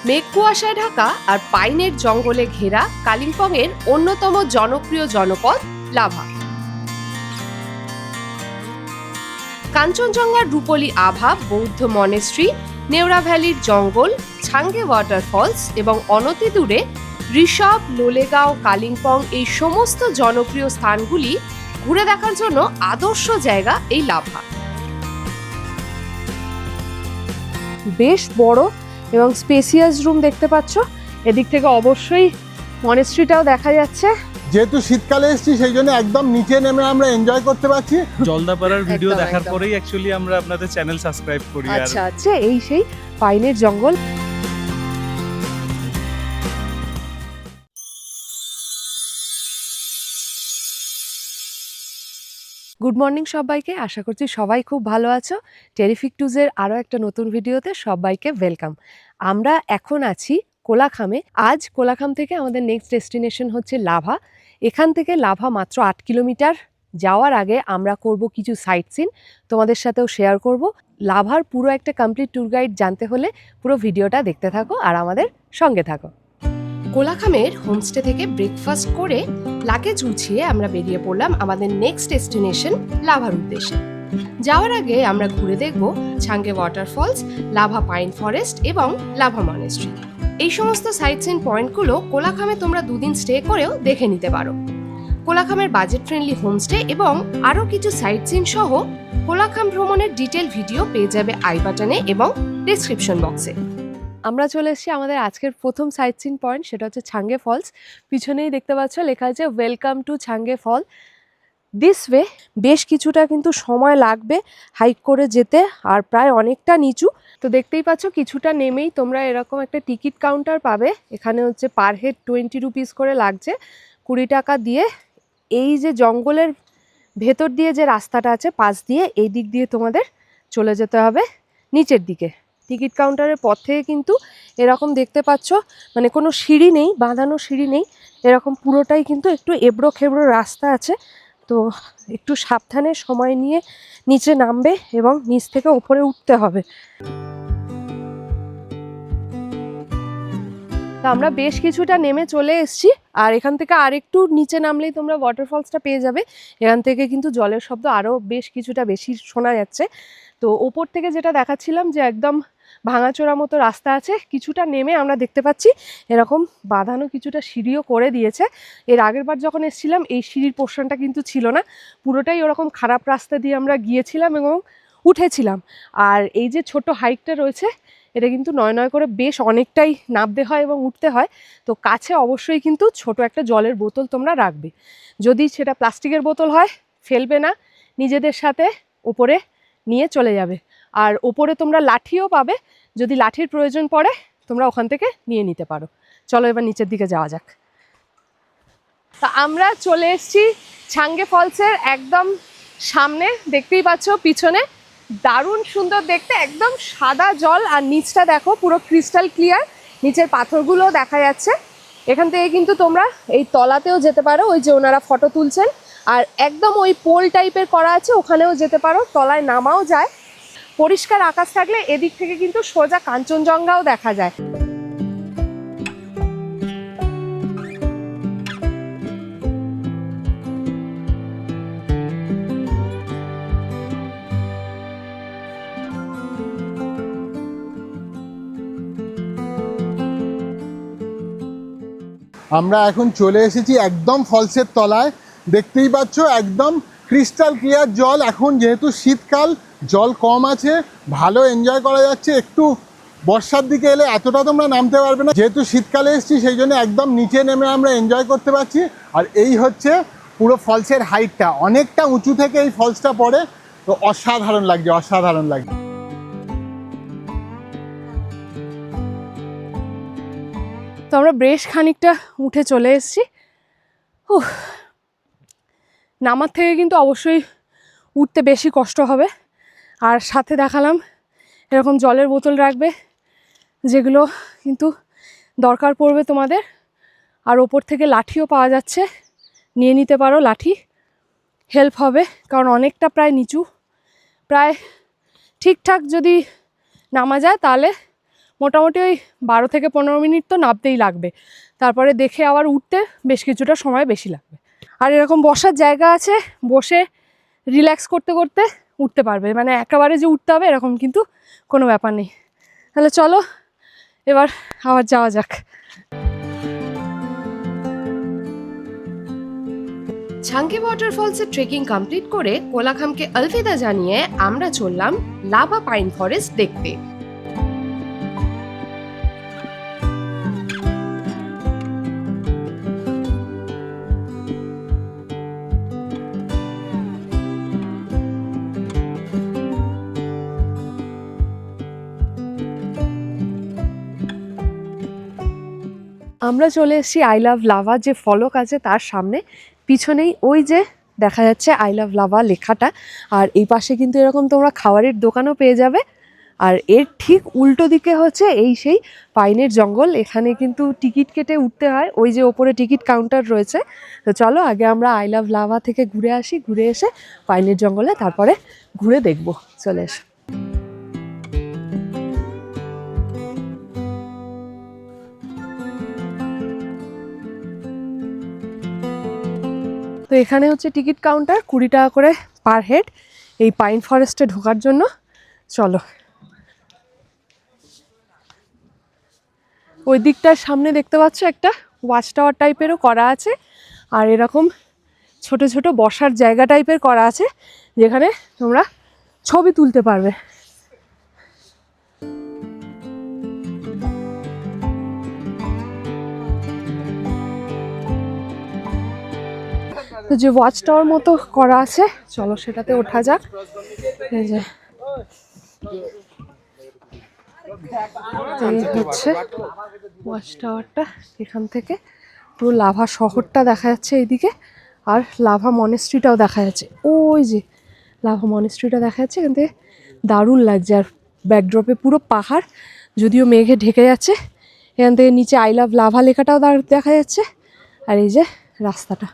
মেঘ কুয়াশায় ঢাকা আর পাইনের জঙ্গলে ঘেরা কালিম্পংয়ের অন্যতম জনপ্রিয় জনপদ লাভা। কাঞ্চনজঙ্ঘার রূপলি আভা, বৌদ্ধ মনেস্ট্রি, নেওড়া ভ্যালির জঙ্গল, ছাঙ্গে ওয়াটারফলস এবং অনতি দূরে ঋষভ, লোলেগাঁও, কালিম্পং এই সমস্ত জনপ্রিয় স্থানগুলি ঘুরে দেখার জন্য আদর্শ জায়গা এই লাভা। বেশ বড় এবং স্পেসিয়াস রুম দেখতে পাচ্ছ। এদিক থেকে অবশ্যই মনেস্ট্রিটাও দেখা যাচ্ছে। যেহেতু শীতকালে এসেছি সেই জন্য একদম নিচে নেমে আমরা এনজয় করতে পারছি। জলদাপাড়ার ভিডিও একদম, দেখার একদম। পরেই অ্যাকচুয়ালি আমরা আপনাদের চ্যানেল সাবস্ক্রাইব করি। আচ্ছা আচ্ছা, এই সেই পাইনের জঙ্গল। গুড মর্নিং সবাইকে, আশা করছি সবাই খুব ভালো আছো। টেরিফিক টুজের আরও একটা নতুন ভিডিওতে সবাইকে ওয়েলকাম। আমরা এখন আছি কোলাখামে। আজ কোলাখাম থেকে আমাদের নেক্সট ডেস্টিনেশন হচ্ছে লাভা। এখান থেকে লাভা মাত্র 8 কিলোমিটার। যাওয়ার আগে আমরা করব কিছু সাইট সিন, তোমাদের সাথেও শেয়ার করব। লাভার পুরো একটা কমপ্লিট ট্যুর গাইড জানতে হলে পুরো ভিডিওটা দেখতে থাকো আর আমাদের সঙ্গে থাকো। কোলাখামের হোমস্টে থেকে ব্রেকফাস্ট করে লাগেজ গুছিয়ে আমরা বেরিয়ে পড়লাম আমাদের নেক্সট ডেস্টিনেশন লাভার উদ্দেশ্যে। যাওয়ার আগে আমরা ঘুরে দেখব ছাঙ্গে ওয়াটারফলস, লাভা পাইন ফরেস্ট এবং লাভা মনেস্ট্রি। এই সমস্ত সাইট সিন পয়েন্টগুলো কোলাখামে তোমরা 2 দিন স্টে করেও দেখে নিতে পারো। কোলাখামের বাজেট ফ্রেন্ডলি হোমস্টে এবং আরও কিছু সাইট সিন সহ কোলাখাম ভ্রমণের ডিটেল ভিডিও পেয়ে যাবে আই বাটনে এবং ডেসক্রিপশন বক্সে। আমরা চলে এসেছি আমাদের আজকের প্রথম সাইট সিন পয়েন্ট, সেটা হচ্ছে ছাঙ্গে ফলস। পিছনেই দেখতে পাচ্ছ লেখা আছে welcome to ছাঙ্গে fall. This way বেশ কিছুটা কিন্তু সময় লাগবে হাইক করে যেতে, আর প্রায় অনেকটা নিচু। তো দেখতেই পাচ্ছ কিছুটা নেমেই তোমরা এরকম একটা টিকিট কাউন্টার পাবে। এখানে হচ্ছে পার হেড 20 রুপিস করে লাগছে, 20 টাকা দিয়ে। এই যে জঙ্গলের ভেতর দিয়ে যে রাস্তাটা আছে পাশ দিয়ে, এই দিক দিয়ে তোমাদের চলে যেতে হবে নিচের দিকে। টিকিট কাউন্টারের পর থেকে কিন্তু এরকম দেখতে পাচ্ছ, মানে কোনো সিঁড়ি নেই, বাঁধানো সিঁড়ি নেই, এরকম পুরোটাই কিন্তু একটু এবড়ো খেবড়ো রাস্তা আছে। তো একটু সাবধানে সময় নিয়ে নিচে নামবে এবং নিচ থেকে ওপরে উঠতে হবে। তো আমরা বেশ কিছুটা নেমে চলে এসেছি, আর এখান থেকে আরেকটু নিচে নামলেই তোমরা ওয়াটারফলসটা পেয়ে যাবে। এখান থেকে কিন্তু জলের শব্দ আরও বেশ কিছুটা বেশি শোনা যাচ্ছে। তো ওপর থেকে যেটা দেখাচ্ছিলাম যে একদম ভাঙাচোরা মতো রাস্তা আছে, কিছুটা নেমে আমরা দেখতে পাচ্ছি এরকম বাঁধানো কিছুটা সিঁড়িও করে দিয়েছে। এর আগের বার যখন এসেছিলাম এই সিঁড়ির পোর্শনটা কিন্তু ছিল না, পুরোটাই ওরকম খারাপ রাস্তা দিয়ে আমরা গিয়েছিলাম এবং উঠেছিলাম। আর এই যে ছোট হাইকটা রয়েছে, এটা কিন্তু নয় করে বেশ অনেকটাই নামতে হয় এবং উঠতে হয়। তো কাছে অবশ্যই কিন্তু ছোট একটা জলের বোতল তোমরা রাখবে। যদি সেটা প্লাস্টিকের বোতল হয় ফেলবে না, নিজেদের সাথে ওপরে নিয়ে চলে যাবে। আর ওপরে তোমরা লাঠিও পাবে, যদি লাঠির প্রয়োজন পড়ে তোমরা ওখান থেকে নিয়ে নিতে পারো। চলো এবার নিচের দিকে যাওয়া যাক। তা আমরা চলে এসেছি ছাঙ্গে ফলসের একদম সামনে। দেখতেই পাচ্ছ পিছনে দারুণ সুন্দর দেখতে, একদম সাদা জল, আর নিচটা দেখো পুরো ক্রিস্টাল ক্লিয়ার, নিচের পাথরগুলো দেখা যাচ্ছে। এখান থেকে কিন্তু তোমরা এই তলাতেও যেতে পারো, ওই যে ওনারা ফটো তুলছেন, আর একদম ওই পোল টাইপের করা আছে ওখানেও যেতে পারো, তলায় নামাও যায়। পরিষ্কার আকাশ থাকলে এদিক থেকে কিন্তু সোজা কাঞ্চনজঙ্ঘাও দেখা যায়। আমরা এখন চলে এসেছি একদম ফলসের তলায়। দেখতেই পাচ্ছ একদম ক্রিস্টাল ক্লিয়ার জল। এখন যেহেতু শীতকাল, জল কম আছে, ভালো এনজয় করা যাচ্ছে। একটু বর্ষার দিকে এলে এতটা তোমরা নামতে পারবে না। যেহেতু শীতকালে এসেছি সেই জন্য একদম নিচে নেমে আমরা এনজয় করতে পারছি। আর এই হচ্ছে পুরো ফলসের হাইটটা, অনেকটা উঁচু থেকে এই ফলসটা পড়ে। তো অসাধারণ লাগছে, অসাধারণ লাগছে। তো আমরা বেশ খানিকটা উঠে চলে এসেছি। নামার থেকে কিন্তু অবশ্যই উঠতে বেশি কষ্ট হবে। আর সাথে দেখালাম এরকম জলের বোতল রাখবে, যেগুলো কিন্তু দরকার পড়বে তোমাদের। আর ওপর থেকে লাঠিও পাওয়া যাচ্ছে, নিয়ে নিতে পারো, লাঠি হেল্প হবে, কারণ অনেকটা প্রায় নিচু। প্রায় ঠিকঠাক যদি নামা যায় তাহলে মোটামুটি ওই 12 থেকে 15 মিনিট তো নামতেই লাগবে, তারপরে দেখে আবার উঠতে বেশ কিছুটা সময় বেশি লাগবে। আর এরকম বসার জায়গা আছে, বসে রিল্যাক্স করতে করতে উঠতে পারবে, মানে একেবারে যে উঠতে হবে এরকম কিন্তু কোনো ব্যাপার নেই। তাহলে চলো এবার আবার যাওয়া যাক। ঝাঙ্কি ওয়াটারফলসের ট্রেকিং কমপ্লিট করে কোলাখামকে আলবিদা জানিয়ে আমরা চললাম লাভা পাইন ফরেস্ট দেখতে। আমরা চলে এসেছি আই লাভ লাভা যে ফলক আছে তার সামনে, পিছনেই ওই যে দেখা যাচ্ছে আই লাভ লাভা লেখাটা। আর এই পাশে কিন্তু এরকম তোমরা খাবারের দোকানও পেয়ে যাবে। আর এর ঠিক উল্টো দিকে হচ্ছে এই সেই পাইনের জঙ্গল, এখানে কিন্তু টিকিট কেটে উঠতে হয়, ওই যে ওপরে টিকিট কাউন্টার রয়েছে। তো চলো আগে আমরা আই লাভ লাভা থেকে ঘুরে আসি, ঘুরে এসে পাইনের জঙ্গলে তারপরে ঘুরে দেখবো। চলে এসো। তো এখানে হচ্ছে টিকিট কাউন্টার, 20 টাকা করে পার হেড এই পাইন ফরেস্টে ঢোকার জন্য। চলো ওই দিকটার সামনে দেখতে পাচ্ছ একটা ওয়াচ টাওয়ার টাইপেরও করা আছে, আর এরকম ছোট ছোট বসার জায়গা টাইপের করা আছে যেখানে তোমরা ছবি তুলতে পারবে। তো যে ওয়াচ টাওয়ার মতো করা আছে, চলো সেটাতে ওঠা যাক। এই যে এই হচ্ছে ওয়াচ টাওয়ারটা, এখান থেকে পুরো লাভা শহরটা দেখা যাচ্ছে এইদিকে, আর লাভা মনেস্ট্রিটাও দেখা যাচ্ছে। ওই যে লাভা মনেস্ট্রিটা দেখা যাচ্ছে, এখান থেকে দারুণ লাগছে। আর ব্যাকড্রপে পুরো পাহাড়, যদিও মেঘে ঢেকে যাচ্ছে। এখান থেকে নিচে আই লাভ লাভা লেখাটাও দেখা যাচ্ছে, আর এই যে রাস্তাটা।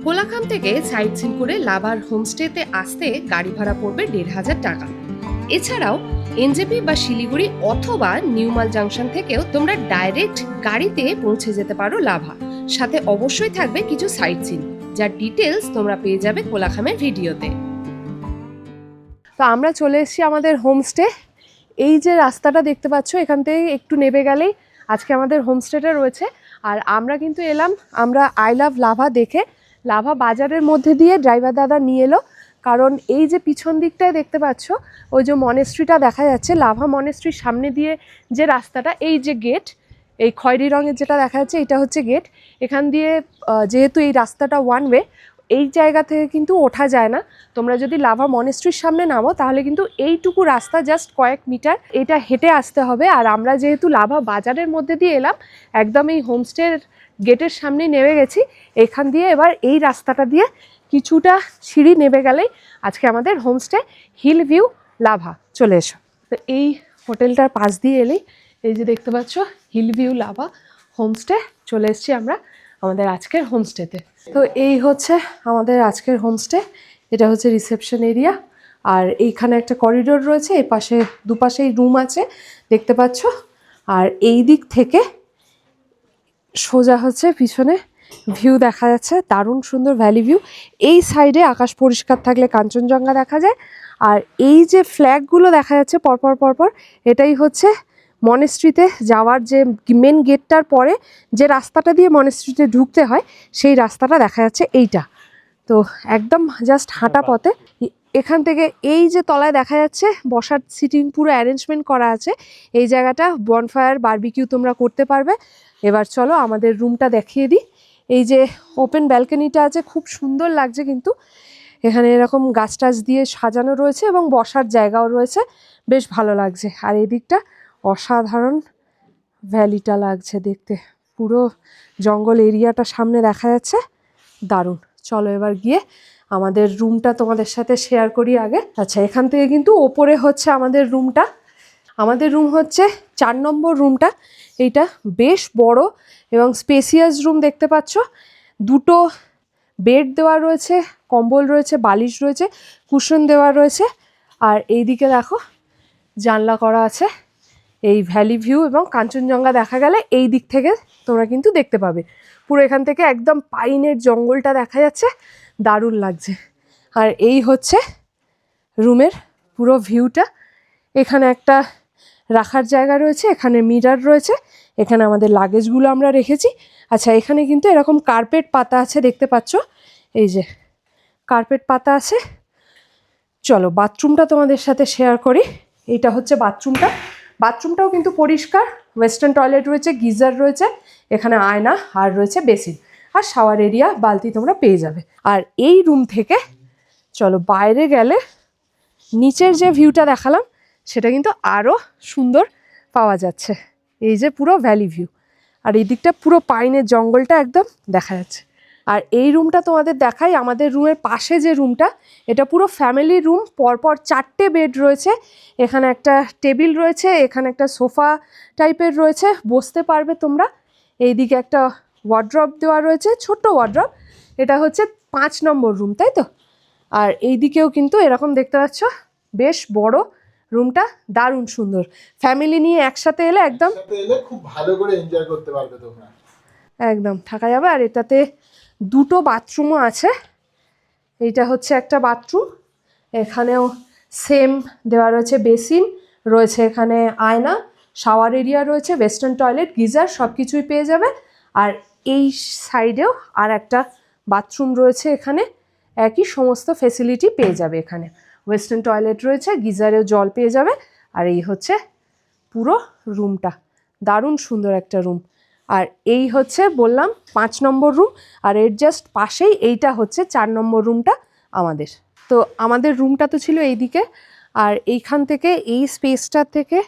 কোলাখাম থেকে সাইট সিন করে লাভার হোমস্টেতে আসতে গাড়ি ভাড়া পড়বে 1500 টাকা। এছাড়াও এনজেপি বা শিলিগুড়ি অথবা নিউমাল জাংশন থেকেও তোমরা ডাইরেক্ট গাড়িতে পৌঁছে যেতে পারো লাভা। সাথে অবশ্যই থাকবে কিছু সাইট সিন, যার ডিটেলস তোমরা পেয়ে যাবে কোলাখামের ভিডিওতে। তো আমরা চলে এসেছি আমাদের হোমস্টে। এই যে রাস্তাটা দেখতে পাচ্ছ, এখান থেকে একটু নেমে গেলেই আজকে আমাদের হোমস্টেটা রয়েছে। আর আমরা কিন্তু এলাম, আমরা আই লাভ লাভা দেখে লাভা বাজারের মধ্যে দিয়ে ড্রাইভার দাদা নিয়ে এলো, কারণ এই যে পিছন দিকটায় দেখতে পাচ্ছ ওই যে মনেস্ট্রিটা দেখা যাচ্ছে, লাভা মনেস্ট্রির সামনে দিয়ে যে রাস্তাটা, এই যে গেট, এই খয়েরি রঙের যেটা দেখা যাচ্ছে এটা হচ্ছে গেট। এখান দিয়ে যেহেতু এই রাস্তাটা ওয়ান ওয়ে, এই জায়গা থেকে কিন্তু ওঠা যায় না। তোমরা যদি লাভা মনেস্ট্রির সামনে নামো তাহলে কিন্তু এইটুকু রাস্তা জাস্ট কয়েক মিটার এটা হেঁটে আসতে হবে। আর আমরা যেহেতু লাভা বাজারের মধ্যে দিয়ে এলাম, একদম এই হোমস্টের গেটের সামনে নেমে গেছি। এখান দিয়ে এবার এই রাস্তাটা দিয়ে কিছুটা সিঁড়ি নেমে গেলেই আজকে আমাদের হোমস্টে হিল ভিউ লাভা। চলে এসো। তো এই হোটেলটার পাশ দিয়ে এলেই এই যে দেখতে পাচ্ছ হিল ভিউ লাভা হোমস্টে, চলে এসেছি আমরা আমাদের আজকের হোমস্টেতে। তো এই হচ্ছে আমাদের আজকের হোমস্টে, এটা হচ্ছে রিসেপশন এরিয়া। আর এইখানে একটা করিডোর রয়েছে, এই পাশে দুপাশেই রুম আছে দেখতে পাচ্ছ। আর এই দিক থেকে সোজা হচ্ছে পিছনে ভিউ দেখা যাচ্ছে, দারুণ সুন্দর ভ্যালি ভিউ। এই সাইডে আকাশ পরিষ্কার থাকলে কাঞ্চনজঙ্ঘা দেখা যায়। আর এই যে ফ্ল্যাগগুলো দেখা যাচ্ছে পরপর পরপর, এটাই হচ্ছে মনেস্ট্রিতে যাওয়ার যে মেন গেটটার পরে যে রাস্তাটা দিয়ে মনেস্ট্রিতে ঢুকতে হয়, সেই রাস্তাটা দেখা যাচ্ছে এইটা। তো একদম জাস্ট হাঁটা পথে এখান থেকে এই যে তলায় দেখা যাচ্ছে বসার সিটিং পুরো অ্যারেঞ্জমেন্ট করা আছে। এই জায়গাটা বনফায়ার বারবিকিউ তোমরা করতে পারবে। এবার চলো আমাদের রুমটা দেখিয়ে দিই। এই যে ওপেন ব্যালকনিটা আছে, খুব সুন্দর লাগছে কিন্তু। এখানে এরকম গাছ টাছ দিয়ে সাজানো রয়েছে এবং বসার জায়গাও রয়েছে, বেশ ভালো লাগছে। আর এই দিকটা অসাধারণ ভ্যালিটা লাগছে দেখতে, পুরো জঙ্গল এরিয়াটা সামনে দেখা যাচ্ছে, দারুণ। চলো এবার গিয়ে আমাদের রুমটা তোমাদের সাথে শেয়ার করি আগে। আচ্ছা, এখান থেকে কিন্তু ওপরে হচ্ছে আমাদের রুমটা। আমাদের রুম হচ্ছে 4 নম্বর রুমটা। এইটা বেশ বড় এবং স্পেসিয়াস রুম দেখতে পাচ্ছ। 2টো বেড দেওয়া রয়েছে, কম্বল রয়েছে, বালিশ রয়েছে, কুশন দেওয়া রয়েছে। আর এইদিকে দেখো জানলা করা আছে, এই ভ্যালি ভিউ এবং কাঞ্চনজঙ্ঘা দেখা গেলে এই দিক থেকে তোমরা কিন্তু দেখতে পাবে। পুরো এখান থেকে একদম পাইনের জঙ্গলটা দেখা যাচ্ছে, দারুণ লাগছে। আর এই হচ্ছে রুমের পুরো ভিউটা। এখানে একটা রাখার জায়গা রয়েছে, এখানে মিরার রয়েছে, এখানে আমাদের লাগেজগুলো আমরা রেখেছি। আচ্ছা, এখানে কিন্তু এরকম কার্পেট পাতা আছে, দেখতে পাচ্ছ, এই যে কার্পেট পাতা আছে। চলো বাথরুমটা তোমাদের সাথে শেয়ার করি। এইটা হচ্ছে বাথরুমটা। বাথরুমটাও কিন্তু পরিষ্কার, ওয়েস্টার্ন টয়লেট রয়েছে, গিজার রয়েছে, এখানে আয়না, আর রয়েছে বেসিন, আর শাওয়ার এরিয়া, বালতি তোমরা পেয়ে যাবে। আর এই রুম থেকে চলো বাইরে গেলে নিচের যে ভিউটা দেখালাম সেটা কিন্তু আরও সুন্দর পাওয়া যাচ্ছে। এই যে পুরো ভ্যালি ভিউ, আর এই দিকটা পুরো পাইনের জঙ্গলটা একদম দেখা যাচ্ছে। আর এই রুমটা তোমাদের দেখাই, আমাদের রুমের পাশে যে রুমটা, এটা পুরো ফ্যামিলি রুম, পরপর 4টে বেড রয়েছে, এখানে একটা টেবিল রয়েছে, এখানে একটা সোফা টাইপের রয়েছে, বসতে পারবে তোমরা। এইদিকে একটা ওয়ার্ড্রপ দেওয়া রয়েছে, ছোট্ট ওয়ার্ড্রপ। এটা হচ্ছে 5 নম্বর রুম, তাই তো? আর এই দিকেও কিন্তু এরকম দেখতে পাচ্ছ, বেশ বড় রুমটা, দারুণ সুন্দর। ফ্যামিলি নিয়ে একসাথে এলে একদম খুব ভালো করে এনজয় করতে পারবে তোমরা, একদম থাকা যাবে। আর এটাতে 2টো বাথরুমও আছে। এইটা হচ্ছে একটা বাথরুম, এখানেও সেম দেওয়া রয়েছে, বেসিন রয়েছে, এখানে আয়না, শাওয়ার এরিয়া রয়েছে, ওয়েস্টার্ন টয়লেট, গিজার সব কিছুই পেয়ে যাবে। আর এই সাইডেও আর একটা বাথরুম রয়েছে, এখানে একই সমস্ত ফেসিলিটি পেয়ে যাবে। এখানে ওয়েস্টার্ন টয়লেট রয়েছে, গিজারেও জল পেয়ে যাবে। আর এই হচ্ছে পুরো রুমটা, দারুণ সুন্দর একটা রুম। আর এই হচ্ছে বললাম 5 নম্বর রুম, আর এর জাস্ট পাশেই এইটা হচ্ছে 4 নম্বর রুমটা আমাদের। তো আমাদের রুমটা তো ছিল এইদিকে, আর এইখান থেকে এই স্পেসটা থেকে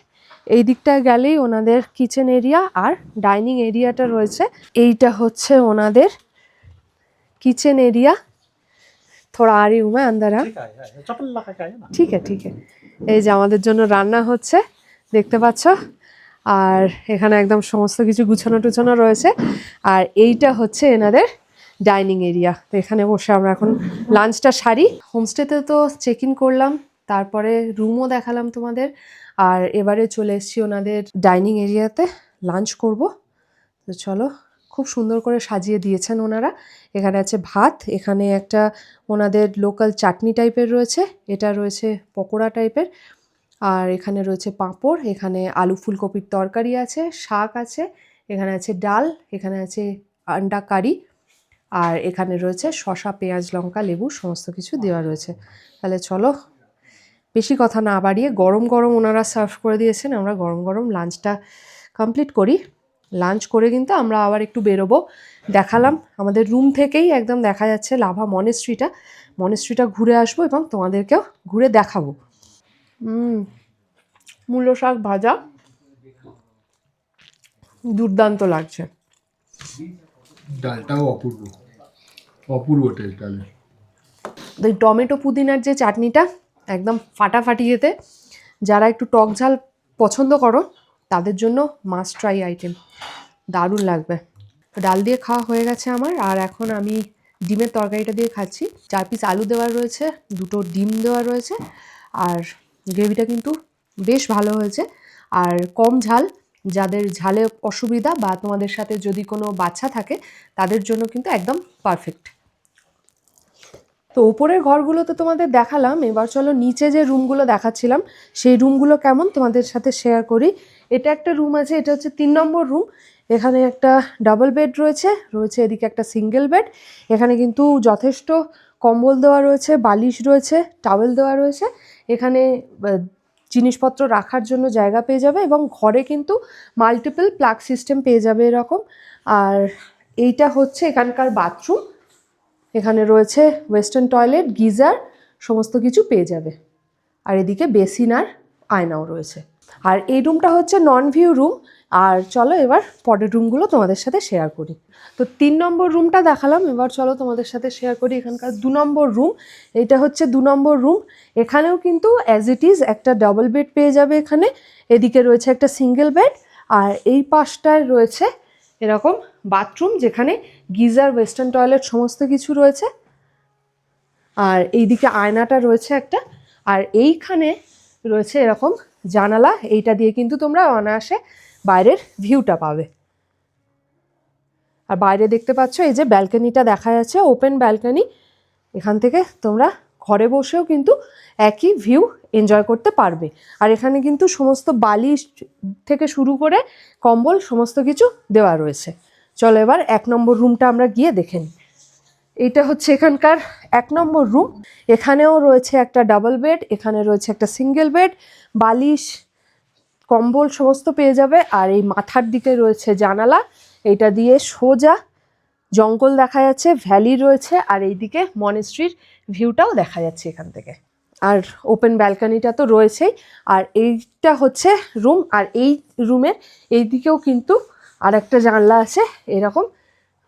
এই দিকটা গেলেই ওনাদের কিচেন এরিয়া আর ডাইনিং এরিয়াটা রয়েছে। এইটা হচ্ছে ওনাদের কিচেন এরিয়া। থোড়া आ रही हूँ मैं अंदर। हाँ ठीक है ठीक है। এই যে আমাদের জন্য রান্না হচ্ছে, দেখতে পাচ্ছ। আর এখানে একদম সমস্ত কিছু গুছানো টুছানো রয়েছে। আর এইটা হচ্ছে এনাদের ডাইনিং এরিয়া। তো এখানে বসে আমরা এখন লাঞ্চটা সারি। হোমস্টেতে তো চেক ইন করলাম, তারপরে রুমও দেখালাম তোমাদের, আর এবারে চলে এসেছি ওনাদের ডাইনিং এরিয়াতে লাঞ্চ করব। তো চলো, খুব সুন্দর করে সাজিয়ে দিয়েছেন ওনারা। এখানে আছে ভাত, এখানে একটা ওনাদের লোকাল চাটনি টাইপের রয়েছে, এটা রয়েছে পকোড়া টাইপের, আর এখানে রয়েছে পাঁপড়, এখানে আলু ফুলকপির তরকারি আছে, শাক আছে, এখানে আছে ডাল, এখানে আছে আন্ডা কারি, আর এখানে রয়েছে শসা, পেঁয়াজ, লঙ্কা, লেবু সমস্ত কিছু দেওয়া রয়েছে। তাহলে চলো বেশি কথা না বাড়িয়ে, গরম গরম ওনারা সার্ভ করে দিয়েছেন, আমরা গরম গরম লাঞ্চটা কমপ্লিট করি। লাঞ্চ করে কিন্তু আমরা আবার একটু বেরোবো। দেখালাম আমাদের রুম থেকেই একদম দেখা যাচ্ছে লাভা মনেস্ট্রিটা ঘুরে আসবো এবং তোমাদেরকেও ঘুরে দেখাবো। মূলো শাক ভাজা দুর্দান্ত লাগছে। ডালটাও অপূর্ব অপূর্ব টেস্ট ডালে। এই টমেটো পুদিনার যে চাটনিটা একদম ফাটাফাটি খেতে, যারা একটু টক ঝাল পছন্দ করো তাদের জন্য মাস্ট ট্রাই আইটেম, দারুণ লাগবে। ডাল দিয়ে খাওয়া হয়ে গেছে আমার, আর এখন আমি ডিমের তরকারিটা দিয়ে খাচ্ছি। 4 পিস আলু দেওয়া রয়েছে, 2টো ডিম দেওয়া রয়েছে, আর গ্রেভিটা কিন্তু বেশ ভালো হয়েছে আর কম ঝাল। যাদের ঝালে অসুবিধা বা তোমাদের সাথে যদি কোনো বাচ্চা থাকে তাদের জন্য কিন্তু একদম পারফেক্ট। তো উপরের ঘরগুলো তো তোমাদের দেখালাম, এবার চলো নিচে যে রুমগুলো দেখাচ্ছিলাম সেই রুমগুলো কেমন তোমাদের সাথে শেয়ার করি। এটা একটা রুম আছে, এটা হচ্ছে 3 নম্বর রুম। এখানে একটা ডাবল বেড রয়েছে, এদিকে একটা সিঙ্গেল বেড। এখানে কিন্তু যথেষ্ট কম্বল দেওয়া রয়েছে, বালিশ রয়েছে, টাওয়েল দেওয়া রয়েছে। এখানে জিনিসপত্র রাখার জন্য জায়গা পেয়ে যাবে এবং ঘরে কিন্তু মাল্টিপল প্লাগ সিস্টেম পেয়ে যাবে এরকম। আর এইটা হচ্ছে এখানকার বাথরুম, এখানে রয়েছে ওয়েস্টার্ন টয়লেট, গিজার সমস্ত কিছু পেয়ে যাবে। আর এদিকে বেসিন আর আয়নাও রয়েছে। আর এই রুমটা হচ্ছে নন ভিউ রুম। আর চলো এবার পরের রুমগুলো তোমাদের সাথে শেয়ার করি। তো 3 নম্বর রুমটা দেখালাম, এবার চলো তোমাদের সাথে শেয়ার করি এখানকার 2 নম্বর রুম। এটা হচ্ছে 2 নম্বর রুম। এখানেও কিন্তু অ্যাজ ইট ইজ একটা ডাবল বেড পেয়ে যাবে এখানে, এদিকে রয়েছে একটা সিঙ্গেল বেড, আর এই পাশটায় রয়েছে এরকম বাথরুম যেখানে গিজার, ওয়েস্টার্ন টয়লেট সমস্ত কিছু রয়েছে। আর এইদিকে আয়নাটা রয়েছে একটা, আর এইখানে রয়েছে এরকম জানালা, এইটা দিয়ে কিন্তু তোমরা অনায়াসে বাইরের ভিউটা পাবে। আর বাইরে দেখতে পাচ্ছ এই যে ব্যালকনিটা দেখা যাচ্ছে, ওপেন ব্যালকনি। এখান থেকে তোমরা ঘরে বসেও কিন্তু একই ভিউ এনজয় করতে পারবে। আর এখানে কিন্তু সমস্ত বালিশ থেকে শুরু করে কম্বল সমস্ত কিছু দেওয়া রয়েছে। চলো এবার 1 নম্বর রুমটা আমরা গিয়ে দেখে নিই। এইটা হচ্ছে এখানকার 1 নম্বর রুম। এখানেও রয়েছে একটা ডাবল বেড, এখানে রয়েছে একটা সিঙ্গেল বেড, বালিশ কম্বল সমস্ত পেয়ে যাবে। আর এই মাথার দিকে রয়েছে জানালা, এইটা দিয়ে সোজা জঙ্গল দেখা যাচ্ছে, ভ্যালি রয়েছে, আর এইদিকে মনেস্ট্রির ভিউটাও দেখা যাচ্ছে এখান থেকে। আর ওপেন ব্যালকনিটা তো রয়েছেই। আর এইটা হচ্ছে রুম, আর এই রুমের এই দিকেও কিন্তু আর একটা জানলা আছে, এরকম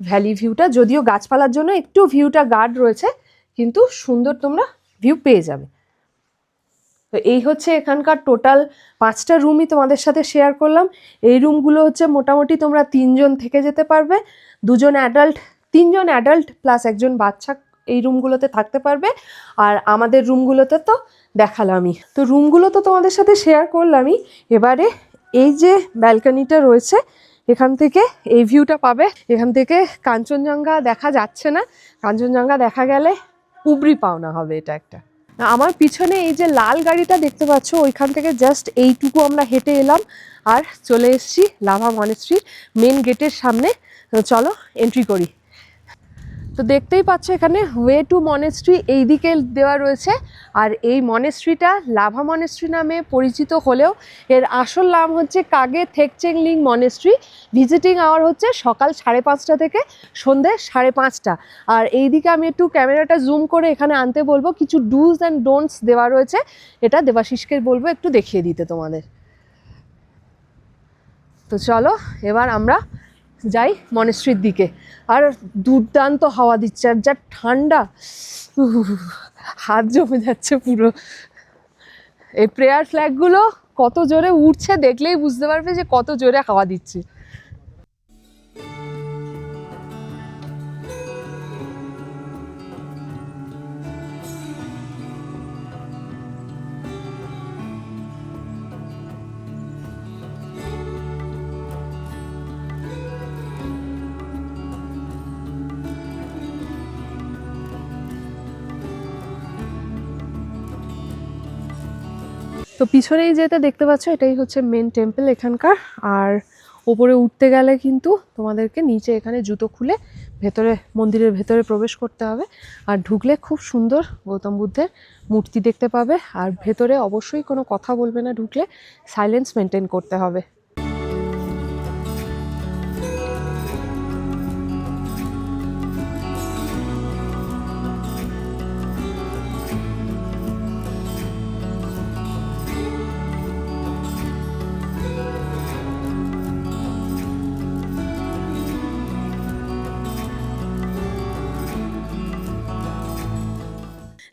ভ্যালি ভিউটা, যদিও গাছপালার জন্য একটু ভিউটা গার্ড রয়েছে, কিন্তু সুন্দর তোমরা ভিউ পেয়ে যাবে। তো এই হচ্ছে এখানকার টোটাল 5টা রুমই তোমাদের সাথে শেয়ার করলাম। এই রুমগুলো হচ্ছে মোটামুটি তোমরা 3 জন থেকে যেতে পারবে, 2 জন অ্যাডাল্ট, 3 জন অ্যাডাল্ট প্লাস একজন বাচ্চা এই রুমগুলোতে থাকতে পারবে। আর আমাদের রুমগুলোতে তো দেখালামই। তো রুমগুলো তো তোমাদের সাথে শেয়ার করলামই। এবারে এই যে ব্যালকনিটা রয়েছে, এখান থেকে এই ভিউটা পাবে। এখান থেকে কাঞ্চনজঙ্ঘা দেখা যাচ্ছে না, কাঞ্চনজঙ্ঘা দেখা গেলে উপরি পাওনা হবে এটা একটা। আমার পিছনে এই যে লাল গাড়িটা দেখতে পাচ্ছ, ওইখান থেকে জাস্ট এইটুকু আমরা হেঁটে এলাম আর চলে এসেছি লাভা মনেস্ট্রির মেন গেটের সামনে। চলো এন্ট্রি করি। তো দেখতেই পাচ্ছ এখানে ওয়ে টু মনেস্ট্রি এই দিকে দেওয়া রয়েছে। আর এই মনেস্ট্রিটা লাভা মনেস্ট্রি নামে পরিচিত হলেও এর আসল নাম হচ্ছে কাগে থেকচেংলিং মনেস্ট্রি। ভিজিটিং আওয়ার হচ্ছে সকাল 5:30 থেকে সন্ধ্যে 5:30। আর এইদিকে আমি একটু ক্যামেরাটা জুম করে এখানে আনতে বলবো, কিছু ডুজ অ্যান্ড ডোন্টস দেওয়া রয়েছে, এটা দেবাশিসকে বলবো একটু দেখিয়ে দিতে তোমাদের। তো চলো এবার আমরা যাই মনেস্ট্রির দিকে। আর দুর্দান্ত হাওয়া দিচ্ছে, আর যা ঠান্ডা, হাত জমে যাচ্ছে পুরো। এই প্রেয়ার ফ্ল্যাগগুলো কত জোরে উঠছে দেখলেই বুঝতে পারবে যে কত জোরে হাওয়া দিচ্ছে। তো পিছনেই যেটা দেখতে পাচ্ছ এটাই হচ্ছে মেন টেম্পল এখানকার। আর ওপরে উঠতে গেলে কিন্তু তোমাদেরকে নিচে এখানে জুতো খুলে ভেতরে মন্দিরের ভেতরে প্রবেশ করতে হবে। আর ঢুকলে খুব সুন্দর গৌতম বুদ্ধের মূর্তি দেখতে পাবে। আর ভেতরে অবশ্যই কোনো কথা বলবে না, ঢুকলে সাইলেন্স মেনটেন করতে হবে।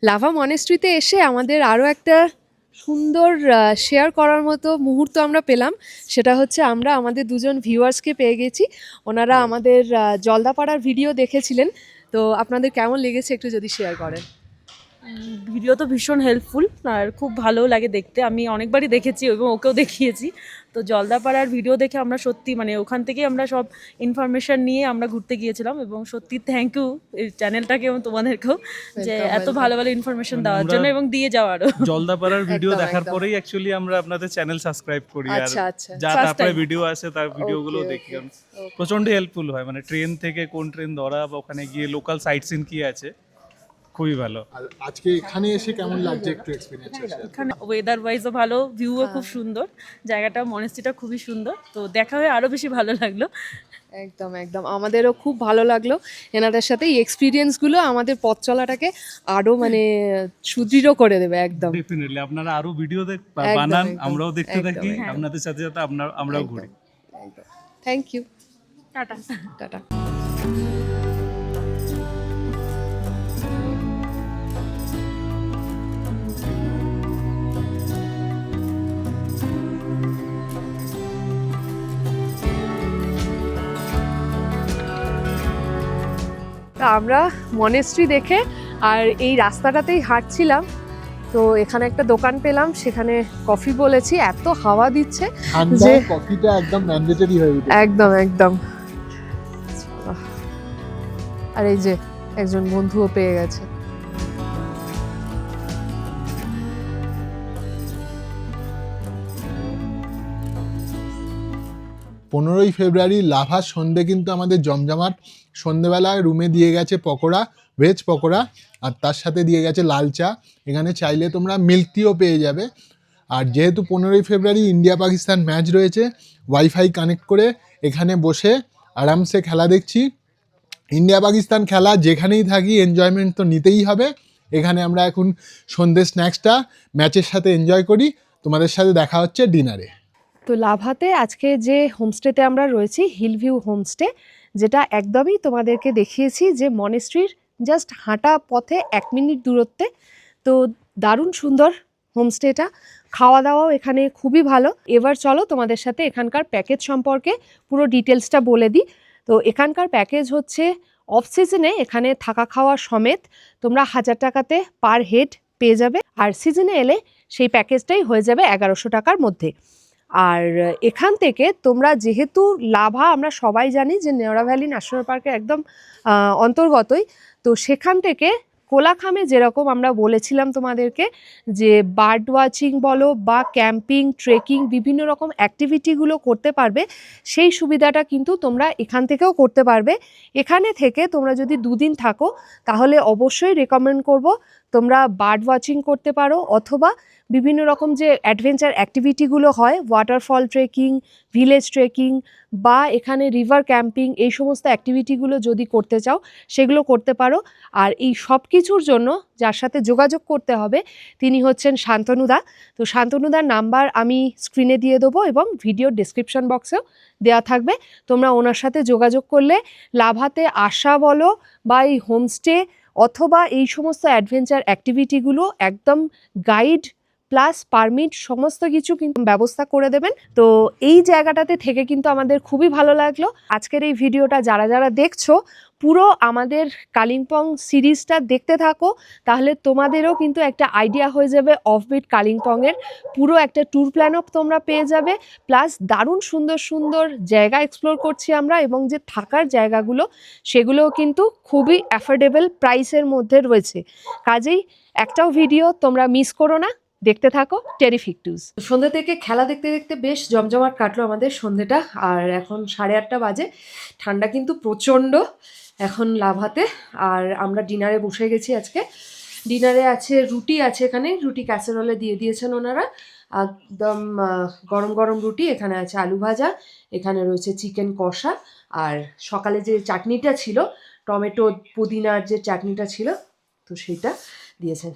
লাভা মনেস্ট্রিতে এসে আমাদের আরও একটা সুন্দর শেয়ার করার মতো মুহূর্ত আমরা পেলাম। সেটা হচ্ছে আমরা আমাদের 2 জন ভিউয়ার্সকে পেয়ে গেছি। ওনারা আমাদের জলদাপাড়ার ভিডিও দেখেছিলেন। তো আপনাদের কেমন লেগেছে একটু যদি শেয়ার করেন। ভিডিও তো ভীষণ হেল্পফুল আর খুব ভালো লাগে দেখতে। আমি অনেকবারই দেখেছি এবং ওকেও দেখিয়েছি। তো জলদাপাড়ার ভিডিও দেখে আমরা সত্যি মানে ওখান থেকেই আমরা সব ইনফরমেশন নিয়ে আমরা ঘুরতে গিয়েছিলাম। এবং সত্যি থ্যাংক ইউ এই চ্যানেলটাকে এবং তোমাদেরকেও যে এত ভালো ভালো ইনফরমেশন দেওয়ার জন্য এবং দিয়ে যাওয়ারও। জলদাপাড়ার ভিডিও একদম, দেখার একদম। পরেই অ্যাকচুয়ালি আমরা আপনাদের চ্যানেল সাবস্ক্রাইব করি। আর আচ্ছা, আচ্ছা। যা First তারপরে time. ভিডিও আছে তার ভিডিওগুলো Okay, দেখি। okay, okay. প্রচন্ড হেল্পফুল হয়, মানে ট্রেন থেকে কোন ট্রেন ধরা বা ওখানে গিয়ে লোকাল সাইট সিন কি আছে, খুবই ভালো। আর আজকে এখানে এসে কেমন লাগছে একটু এক্সপিরিয়েন্স আছে? এখানে ওয়েদার ওয়াইজও ভালো, ভিউও খুব সুন্দর, জায়গাটা মনেস্ট্রিটা খুবই সুন্দর। তো দেখা হয়ে আরও বেশি ভালো লাগলো। একদম একদম আমাদেরও খুব ভালো লাগলো এনাদের সাথে। এই এক্সপিরিয়েন্সগুলো আমাদের পথ চলাটাকে আরও মানে সুদৃঢ় করে দেবে একদম। ডেফিনেটলি আপনারা আরো ভিডিও একদম, বানান, একদম, আমরাও দেখতে একদম, থাকি, একদম। আপনাদের সাথে সাথে আমরাও ঘুরি। Thank you, tata. টাটা। তা আমরা মনেস্ট্রি দেখে আর এই রাস্তাটাতেই হাঁটছিলাম। তো এখানে একটা দোকান পেলাম, সেখানে কফি বলেছি, এত হাওয়া দিচ্ছে ঠান্ডা যে- কফিটা একদম ম্যান্ডেটরি হয়ে উঠেছে। একদম একদম। আর এই যে একজন বন্ধুও পেয়ে গেছে। 15ই ফেব্রুয়ারি লাভা সন্ধে কিন্তু আমাদের জমজমাট। সন্ধেবেলায় রুমে দিয়ে গেছে পকোড়া, ভেজ পকোড়া, আর তার সাথে দিয়ে গেছে লাল চা। এখানে চাইলে তোমরা মিল্ক টিও পেয়ে যাবে। আর যেহেতু 15ই ফেব্রুয়ারি ইন্ডিয়া পাকিস্তান ম্যাচ রয়েছে, ওয়াইফাই কানেক্ট করে এখানে বসে আরামসে খেলা দেখছি। ইন্ডিয়া পাকিস্তান খেলা যেখানেই থাকি এনজয়মেন্ট তো নিতেই হবে। এখানে আমরা এখন সন্ধ্যে স্ন্যাক্সটা ম্যাচের সাথে এনজয় করি। তোমাদের সাথে দেখা হচ্ছে ডিনারে। তো লাভাতে আজকে যে হোমস্টেতে আমরা রয়েছি, হিলভিউ হোমস্টে, যেটা একদমই তোমাদেরকে দেখিয়েছি যে মনেস্ট্রির জাস্ট হাঁটা পথে 1 মিনিট দূরত্বে। তো দারুণ সুন্দর হোমস্টেটা, খাওয়া দাওয়াও এখানে খুবই ভালো। এবার চলো তোমাদের সাথে এখানকার প্যাকেজ সম্পর্কে পুরো ডিটেলসটা বলে দিই। তো এখানকার প্যাকেজ হচ্ছে অফ সিজনে এখানে থাকা খাওয়া সমেত তোমরা 1000 টাকাতে পার হেড পেয়ে যাবে, আর সিজনে এলে সেই প্যাকেজটাই হয়ে যাবে 1100 টাকার মধ্যে। আর এখান থেকে তোমরা যেহেতু লাভা আমরা সবাই জানি যে নেওড়া ভ্যালি ন্যাশনাল পার্কের একদম অন্তর্গতই, তো সেখান থেকে কোলাখামে যেরকম আমরা বলেছিলাম তোমাদেরকে যে বার্ড ওয়াচিং বলো বা ক্যাম্পিং, ট্রেকিং, বিভিন্ন রকম অ্যাক্টিভিটিগুলো করতে পারবে, সেই সুবিধাটা কিন্তু তোমরা এখান থেকেও করতে পারবে। এখানে থেকে তোমরা যদি 2 দিন থাকো তাহলে অবশ্যই রেকমেন্ড করব তোমরা বার্ড ওয়াচিং করতে পারো, অথবা বিভিন্ন রকম যে অ্যাডভেঞ্চার অ্যাক্টিভিটিগুলো হয়, ওয়াটারফল ট্রেকিং, ভিলেজ ট্রেকিং বা এখানে রিভার ক্যাম্পিং, এই সমস্ত অ্যাক্টিভিটিগুলো যদি করতে চাও সেগুলো করতে পারো। আর এই সব কিছুর জন্য যার সাথে যোগাযোগ করতে হবে তিনি হচ্ছেন শান্তনুদা। তো শান্তনুদার নাম্বার আমি স্ক্রিনে দিয়ে দেবো এবং ভিডিওর ডেসক্রিপশন বক্সেও দেওয়া থাকবে। তোমরা ওনার সাথে যোগাযোগ করলে লাভাতে আসা বলো বা এই হোমস্টে অথবা এই সমস্ত অ্যাডভেঞ্চার অ্যাক্টিভিটিগুলো একদম গাইড প্লাস পারমিট সমস্ত কিছু কিন্তু ব্যবস্থা করে দেবেন। তো এই জায়গাটাতে থেকে কিন্তু আমাদের খুবই ভালো লাগলো। আজকের এই ভিডিওটা যারা যারা দেখছো পুরো আমাদের কালিম্পং সিরিজটা দেখতে থাকো, তাহলে তোমাদেরও কিন্তু একটা আইডিয়া হয়ে যাবে অফবিট কালিম্পংয়ের। পুরো একটা ট্যুর প্ল্যানও তোমরা পেয়ে যাবে, প্লাস দারুণ সুন্দর সুন্দর জায়গা এক্সপ্লোর করছি আমরা, এবং যে থাকার জায়গাগুলো সেগুলোও কিন্তু খুবই অ্যাফোর্ডেবল প্রাইসের মধ্যে রয়েছে। কাজেই একটাও ভিডিও তোমরা মিস করো না, দেখতে থাকো টেরিফিক টুজ। সন্ধ্যা থেকে খেলা দেখতে দেখতে বেশ জমজমাট কাটলো আমাদের সন্ধ্যেটা, আর এখন 8:30 বাজে। ঠান্ডা কিন্তু প্রচণ্ড এখন লাভাতে। আর আমরা ডিনারে বসে গেছি আজকে। ডিনারে আছে রুটি, আছে এখানে রুটি ক্যাসেরোলে দিয়ে দিয়েছেন ওনারা, একদম গরম গরম রুটি। এখানে আছে আলু ভাজা, এখানে রয়েছে চিকেন কষা, আর সকালে যে চাটনিটা ছিল টমেটো পুদিনার যে চাটনিটা ছিল তো সেটা দিয়েছেন।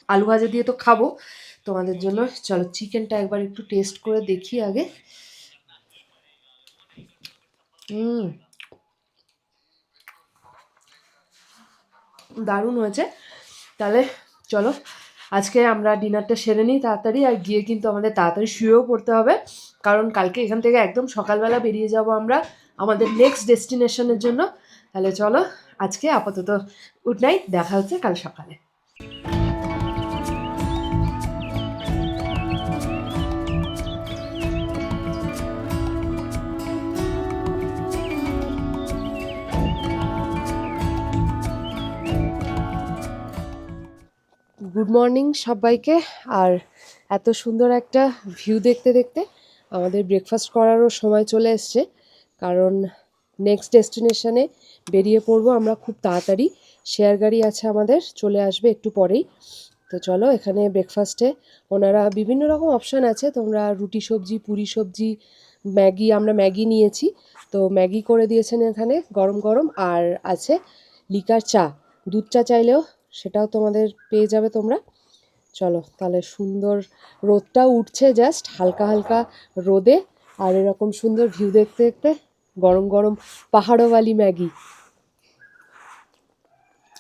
আলু ভাজা দিয়ে তো খাবো তোমাদের জন্য। চলো চিকেনটা একবার একটু টেস্ট করে দেখি আগে। দারুণ হয়েছে। তাহলে চলো আজকে আমরা ডিনারটা সেরে নিই তাড়াতাড়ি, আর গিয়ে কিন্তু আমাদের তাড়াতাড়ি শুয়েও পড়তে হবে, কারণ কালকে এখান থেকে একদম সকালবেলা বেরিয়ে যাব আমরা আমাদের নেক্সট ডেস্টিনেশনের জন্য। তাহলে চলো আজকে আপাতত গুড নাইট, দেখা হচ্ছে কাল সকালে। গুড মর্নিং সবাইকে। আর এত সুন্দর একটা ভিউ দেখতে দেখতে আমাদের ব্রেকফাস্ট করারও সময় চলে এসছে, কারণ নেক্সট ডেস্টিনেশনে বেরিয়ে পড়বো আমরা খুব তাড়াতাড়ি। শেয়ার গাড়ি আছে আমাদের, চলে আসবে একটু পরেই। তো চলো এখানে ব্রেকফাস্টে ওনারা বিভিন্ন রকম অপশান আছে, তোমরা রুটি সবজি, পুরি সবজি, ম্যাগি, আমরা ম্যাগি নিয়েছি তো ম্যাগি করে দিয়েছেন এখানে গরম গরম, আর আছে লিকার চা, দুধ চা চাইলেও সেটাও তোমাদের পেয়ে যাবে তোমরা। চলো তাহলে, সুন্দর রোদটাও উঠছে জাস্ট হালকা হালকা রোদে, আর এরকম সুন্দর ভিউ দেখতে দেখতে গরম গরম পাহাড়ওয়ালি ম্যাগি।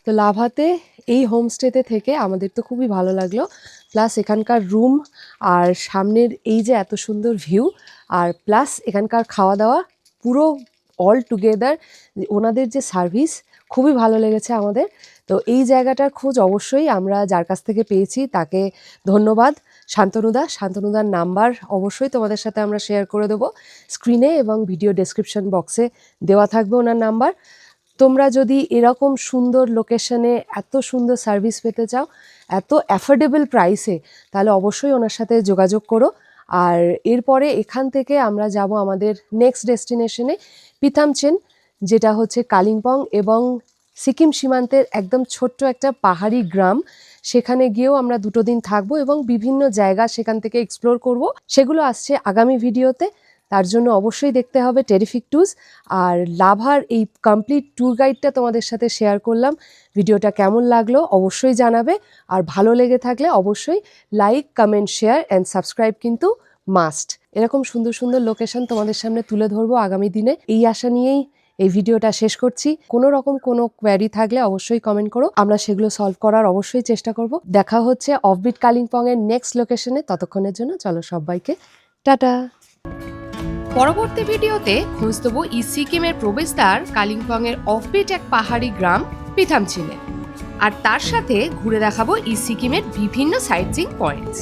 তো লাভাতে এই হোমস্টেতে থেকে আমাদের তো খুবই ভালো লাগলো, প্লাস এখানকার রুম আর সামনের এই যে এত সুন্দর ভিউ, আর প্লাস এখানকার খাওয়া দাওয়া পুরো অল টুগেদার ওনাদের যে সার্ভিস খুবই ভালো লেগেছে আমাদের। তো এই জায়গাটার খোঁজ অবশ্যই আমরা যার কাছ থেকে পেয়েছি তাকে ধন্যবাদ। শান্তনুদার নাম্বার অবশ্যই তোমাদের সাথে আমরা শেয়ার করে দেবো স্ক্রিনে, এবং ভিডিও ডেসক্রিপশন বক্সে দেওয়া থাকবে ওনার নাম্বার। তোমরা যদি এরকম সুন্দর লোকেশনে এত সুন্দর সার্ভিস পেতে চাও এত অ্যাফোর্ডেবল প্রাইসে, তাহলে অবশ্যই ওনার সাথে যোগাযোগ করো। আর এরপরে এখান থেকে আমরা যাব আমাদের নেক্সট ডেস্টিনেশনে পিথামচেন, যেটা হচ্ছে কালিম্পং এবং সিকিম সীমান্তের একদম ছোট্ট একটা পাহাড়ি গ্রাম। সেখানে গিয়েও আমরা 2 দিন থাকবো এবং বিভিন্ন জায়গা সেখান থেকে এক্সপ্লোর করব। সেগুলো আসছে আগামী ভিডিওতে, তার জন্য অবশ্যই দেখতে হবে টেরিফিক ট্যুরস। আর লাভার এই কমপ্লিট ট্যুর গাইডটা তোমাদের সাথে শেয়ার করলাম। ভিডিওটা কেমন লাগলো অবশ্যই জানাবে, আর ভালো লেগে থাকলে অবশ্যই like, comment, share and subscribe কিন্তু মাস্ট। এরকম সুন্দর সুন্দর লোকেশন তোমাদের সামনে তুলে ধরবো আগামী দিনে, এই আশা নিয়েই এই ভিডিওটা শেষ করছি। কোনো রকম কোনো কোয়ারি থাকলে অবশ্যই কমেন্ট করো, আমরা সেগুলো সলভ করার অবশ্যই চেষ্টা করব। দেখা হচ্ছে অফবিট কালিম্পং এর নেক্সট লোকেশনে। ততক্ষণের জন্য চলো সবাইকে টাটা। পরবর্তী ভিডিওতে খোঁজ দেবো সিকিমের প্রবেশদ্বার কালিম্পংয়ের অফবিট এক পাহাড়ি গ্রাম পিথামচেনে, আর তার সাথে ঘুরে দেখাবো সিকিমের বিভিন্ন সাইট সিইং পয়েন্টস।